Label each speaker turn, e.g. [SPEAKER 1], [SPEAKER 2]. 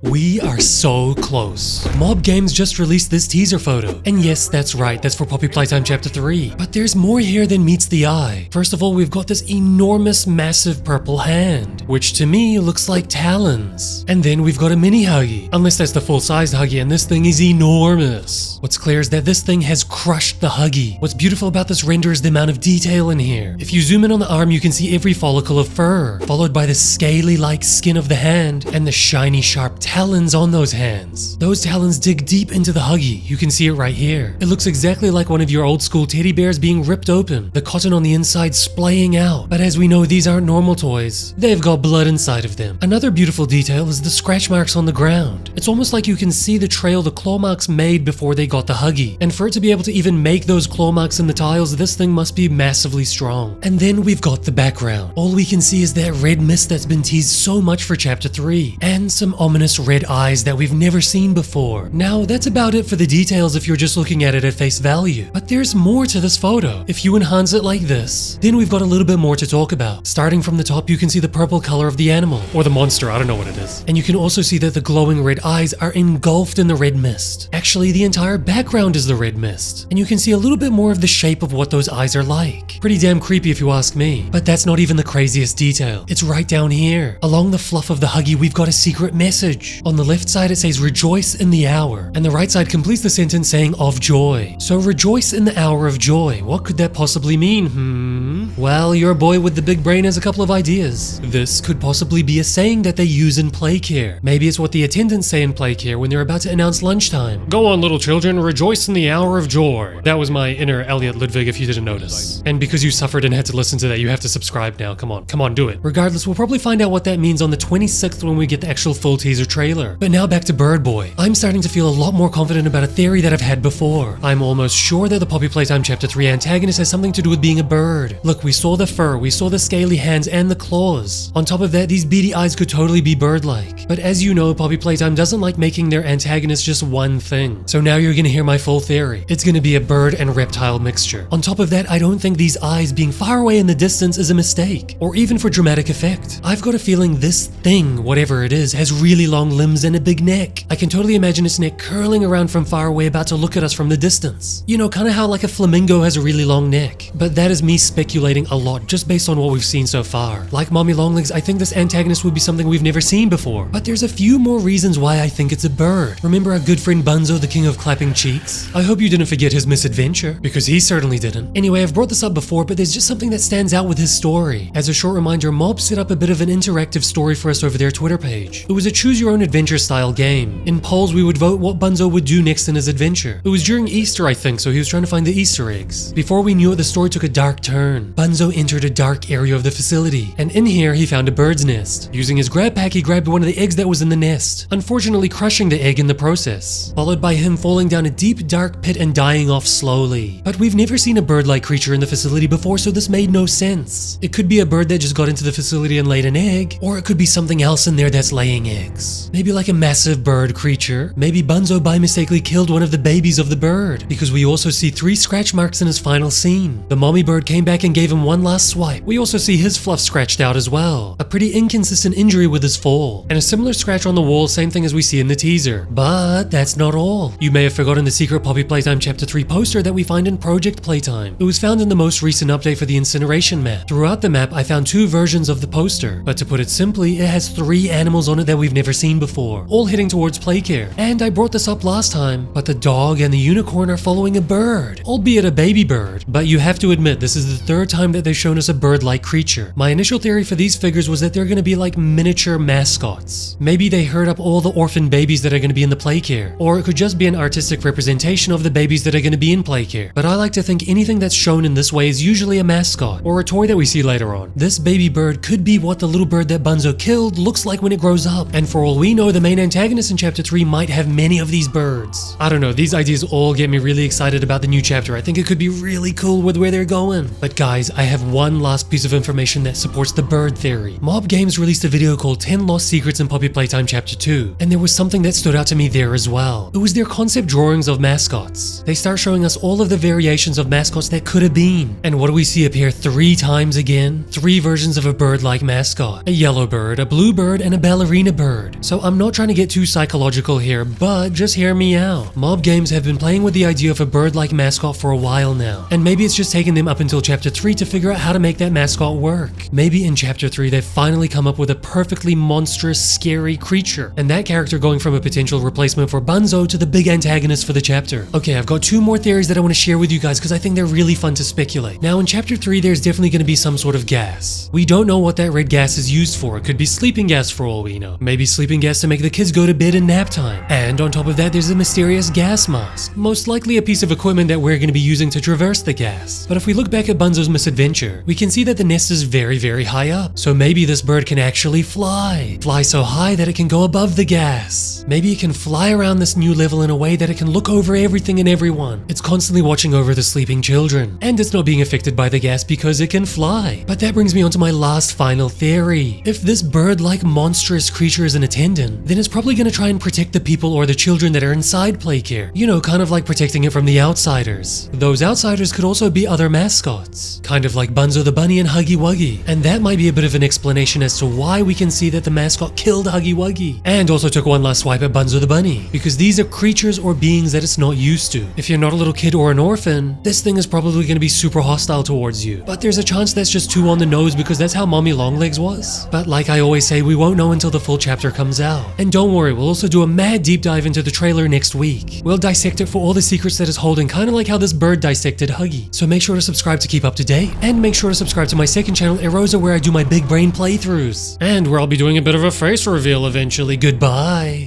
[SPEAKER 1] We are so close. Mob Games just released this teaser photo. And yes, that's right, that's for Poppy Playtime Chapter 3. But there's more here than meets the eye. First of all, we've got this enormous, massive purple hand, which to me looks like talons. And then we've got a mini Huggy. Unless that's the full-sized Huggy, and this thing is enormous. What's clear is that this thing has crushed the Huggy. What's beautiful about this render is the amount of detail in here. If you zoom in on the arm, you can see every follicle of fur, followed by the scaly-like skin of the hand and the shiny, sharp talons on those hands. Those talons dig deep into the Huggy. You can see it right here. It looks exactly like one of your old school teddy bears being ripped open, the cotton on the inside splaying out. But as we know, these aren't normal toys. They've got blood inside of them. Another beautiful detail is the scratch marks on the ground. It's almost like you can see the trail the claw marks made before they got the Huggy. And for it to be able to even make those claw marks in the tiles, this thing must be massively strong. And then we've got the background. All we can see is that red mist that's been teased so much for Chapter 3, and some ominous red eyes that we've never seen before. Now, that's about it for the details if you're just looking at it at face value. But there's more to this photo. If you enhance it like this, then we've got a little bit more to talk about. Starting from the top, you can see the purple color of the animal, or the monster, I don't know what it is. And you can also see that the glowing red eyes are engulfed in the red mist. Actually, the entire background is the red mist. And you can see a little bit more of the shape of what those eyes are like. Pretty damn creepy if you ask me. But that's not even the craziest detail. It's right down here. Along the fluff of the Huggy, we've got a secret message. On the left side, it says rejoice in the hour. And the right side completes the sentence saying of joy. So rejoice in the hour of joy. What could that possibly mean? Well, your boy with the big brain has a couple of ideas. This could possibly be a saying that they use in Playcare. Maybe it's what the attendants say in Playcare when they're about to announce lunchtime. Go on, little children, rejoice in the hour of joy. That was my inner Elliot Ludwig if you didn't notice. And because you suffered and had to listen to that, you have to subscribe now. Come on, do it. Regardless, we'll probably find out what that means on the 26th when we get the actual full teaser trailer. But now back to Bird Boy. I'm starting to feel a lot more confident about a theory that I've had before. I'm almost sure that the Poppy Playtime Chapter 3 antagonist has something to do with being a bird. Look, we saw the fur, we saw the scaly hands and the claws. On top of that, these beady eyes could totally be bird-like. But as you know, Poppy Playtime doesn't like making their antagonist just one thing. So now you're gonna hear my full theory. It's gonna be a bird and reptile mixture. On top of that, I don't think these eyes being far away in the distance is a mistake, or even for dramatic effect. I've got a feeling this thing, whatever it is, has really long limbs and a big neck. I can totally imagine its neck curling around from far away about to look at us from the distance. You know, kind of how like a flamingo has a really long neck. But that is me speculating a lot just based on what we've seen so far. Like Mommy Longlegs, I think this antagonist would be something we've never seen before. But there's a few more reasons why I think it's a bird. Remember our good friend Bunzo, the king of clapping cheeks? I hope you didn't forget his misadventure, because he certainly didn't. Anyway, I've brought this up before, but there's just something that stands out with his story. As a short reminder, Mob set up a bit of an interactive story for us over their Twitter page. It was a choose-your-own-adventure style game. In polls, we would vote what Bunzo would do next in his adventure. It was during Easter, I think, so he was trying to find the Easter eggs. Before we knew it, the story took a dark turn. Bunzo entered a dark area of the facility, and in here, he found a bird's nest. Using his grab pack, he grabbed one of the eggs that was in the nest, unfortunately crushing the egg in the process, followed by him falling down a deep, dark pit and dying off slowly. But we've never seen a bird-like creature in the facility before, so this made no sense. It could be a bird that just got into the facility and laid an egg, or it could be something else in there that's laying eggs. Maybe like a massive bird creature. Maybe Bunzo by mistakenly killed one of the babies of the bird, because we also see 3 scratch marks in his final scene. The mommy bird came back and gave him one last swipe. We also see his fluff scratched out as well. A pretty inconsistent injury with his fall, and a similar scratch on the wall, same thing as we see in the teaser. But that's not all. You may have forgotten the secret Poppy Playtime Chapter 3 poster that we find in Project Playtime. It was found in the most recent update for the incineration map. Throughout the map, I found 2 versions of the poster, but to put it simply, it has 3 animals on it that we've never seen before, all heading towards Playcare. And I brought this up last time, but the dog and the unicorn are following a bird, albeit a baby bird. But you have to admit, this is the 3rd time that they've shown us a bird-like creature. My initial theory for these figures was that they're gonna be like miniature mascots. Maybe they herd up all the orphan babies that are gonna be in the Playcare, or it could just be an artistic representation of the babies that are gonna be in Playcare. But I like to think anything that's shown in this way is usually a mascot, or a toy that we see later on. This baby bird could be what the little bird that Bunzo killed looks like when it grows up, and for all we know, the main antagonist in Chapter 3 might have many of these birds. I don't know, these ideas all get me really excited about the new chapter. I think it could be really cool with where they're going. But guys, I have one last piece of information that supports the bird theory. Mob Games released a video called 10 Lost Secrets in Poppy Playtime Chapter 2, and there was something that stood out to me there as well. It was their concept drawings of mascots. They start showing us all of the variations of mascots that could have been. And what do we see appear 3 times again? 3 versions of a bird-like mascot. A yellow bird, a blue bird, and a ballerina bird. So I'm not trying to get too psychological here, but just hear me out. Mob Games have been playing with the idea of a bird-like mascot for a while now, and maybe it's just taken them up until chapter 3 to figure out how to make that mascot work. Maybe in chapter 3 they've finally come up with a perfectly monstrous, scary creature, and that character going from a potential replacement for Bunzo to the big antagonist for the chapter. Okay, I've got 2 more theories that I want to share with you guys because I think they're really fun to speculate. Now in chapter 3 there's definitely going to be some sort of gas. We don't know what that red gas is used for. It could be sleeping gas for all we know. Maybe sleeping gas to make the kids go to bed in nap time. And on top of that there's a mysterious gas mask. Most likely a piece of equipment that we're going to be using to traverse the gas. But if we look back at Bunzo's misadventure, we can see that the nest is very, very high up. So maybe this bird can actually fly. Fly so high that it can go above the gas. Maybe it can fly around this new level in a way that it can look over everything and everyone. It's constantly watching over the sleeping children. And it's not being affected by the gas because it can fly. But that brings me on to my last final theory. If this bird-like monstrous creature is an attendant, then it's probably going to try and protect the people or the children that are inside Playcare. You know, kind of like protecting it from the outsiders. Those outsiders could also be other mascots. Kind of like Bunzo the Bunny and Huggy Wuggy. And that might be a bit of an explanation as to why we can see that the mascot killed Huggy Wuggy. And also took one last swipe at Bunzo the Bunny. Because these are creatures or beings that it's not used to. If you're not a little kid or an orphan, this thing is probably going to be super hostile towards you. But there's a chance that's just too on the nose because that's how Mommy Longlegs was. But like I always say, we won't know until the full chapter comes out. And don't worry, we'll also do a mad deep dive into the trailer next week. We'll dissect it for all the secrets that it's holding, kind of like how this bird dissected Huggy. So make sure to subscribe to keep up to date, and make sure to subscribe to my second channel, Aeroga, where I do my big brain playthroughs. And where I'll be doing a bit of a face reveal eventually. Goodbye.